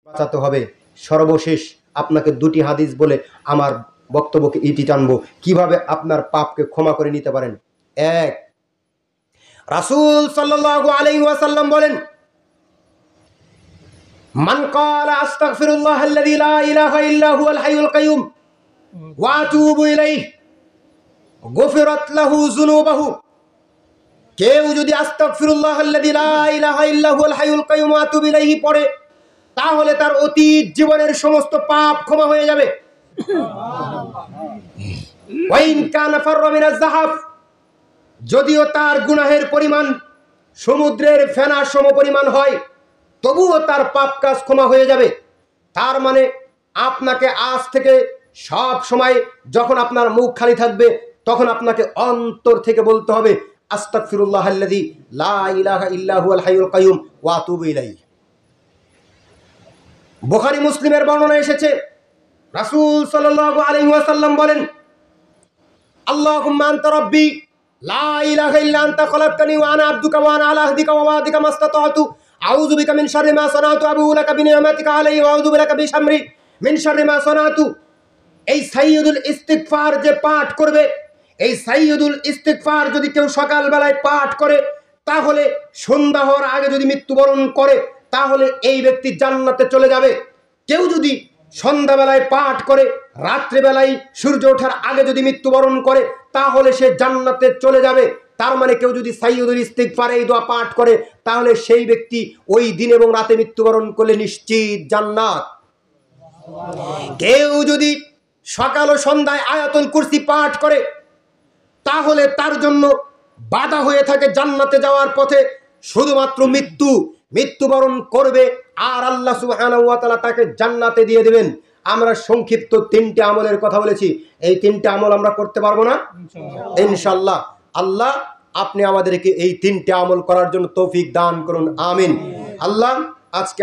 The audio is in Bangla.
বাঁচাতে হবে। সর্বশেষ আপনাকে দুটি হাদিস বলে আমার বক্তব্যকে ইতি টানবো, কিভাবে আপনার পাপকে ক্ষমা করে নিতে পারেন। এক, রাসূল সাল্লাল্লাহু আলাইহি ওয়াসাল্লাম বলেন, মান ক্বালা আস্তাগফিরুল্লাহ আল্লাযী লা ইলাহা ইল্লা হুয়াল হাইয়ুল কাইয়্যুম ওয়া আতুবু ইলাইহি গুফিরাত লাহু যুনুবাহু। কেউ যদি আস্তাগফিরুল্লাহ আল্লাযী লা ইলাহা ইল্লা হুয়াল হাইয়ুল কাইয়্যুম ওয়া আতুবু ইলাইহি পড়ে, তাহলে তার অতীত জীবনের সমস্ত পাপ ক্ষমা হয়ে যাবে। ওয়া ইন কানা ফাররা মিনাজ যাহাব, যদিও তার গুনাহের পরিমাণ সমুদ্রের ফেনার সমপরিমাণ হয়, তবুও তার পাপ কাজ ক্ষমা হয়ে যাবে। তার মানে আপনাকে আজ থেকে সব সময় যখন আপনার মুখ খালি থাকবে, তখন আপনাকে অন্তর থেকে বলতে হবে, আস্তাগফিরুল্লাহ আল্লাযী লা ইলাহা ইল্লা হুয়াল হাইয়ুল কাইয়্যুম ওয়া আতুবু ইলাইহি। বুখারী মুসলিমের বর্ণনা এসেছে, রাসূল সাল্লাল্লাহু আলাইহি ওয়াসাল্লাম বলেন, আল্লাহুম্মা আনতা রাব্বি লা ইলাহা ইল্লা আনতা খলাকতানি ওয়া আনা আবদুকা ওয়া আনা আলা আহদিকা ওয়া ওয়াদিকা মাসতাতা'তু আউযু বিকা মিন শাররি মা সানাতু আবুউ লাকা বিনি'মাতিকা আলাইহি ওয়া আউযু বিকা বিশামরি মিন শাররি মা সানাতু। এই সাইয়্যিদুল ইস্তিগফার যে পাঠ করবে, এই সাইয়্যিদুল ইস্তিগফার যদি কেউ সকালবেলায় পাঠ করে, তাহলে সন্ধ্যা হওয়ার আগে যদি মৃত্যুবরণ করে, তাহলে এই ব্যক্তি জান্নাতে চলে যাবে। কেউ যদি সন্ধ্যাবেলায় পাঠ করে, রাত্রিবেলায় সূর্য ওঠার আগে যদি মৃত্যুবরণ করে, তাহলে সে জান্নাতে চলে যাবে। তার মানে কেউ যদি সাইয়্যিদুল ইস্তিগফার এই দোয়া পাঠ করে, তাহলে সেই ব্যক্তি ওই দিন এবং রাতে মৃত্যুবরণ করলে নিশ্চিত জান্নাত। কেউ যদি সকাল ও সন্ধ্যায় আয়াতুল কুরসি পাঠ করে, তাহলে তার জন্য বাধা হয়ে থাকে জান্নাতে যাওয়ার পথে শুধুমাত্র মৃত্যুবরণ করবে, আর আল্লাহ সুবহানাহু ওয়া তাআলা তাকে জান্নাতে দিয়ে দেবেন। আমরা সংক্ষিপ্ত তিনটে আমলের কথা বলেছি, এই তিনটে আমল আমরা করতে পারবো না ইনশাআল্লাহ। আল্লাহ আপনি আমাদেরকে এই তিনটে আমল করার জন্য তৌফিক দান করুন, আমিন। আল্লাহ আজকে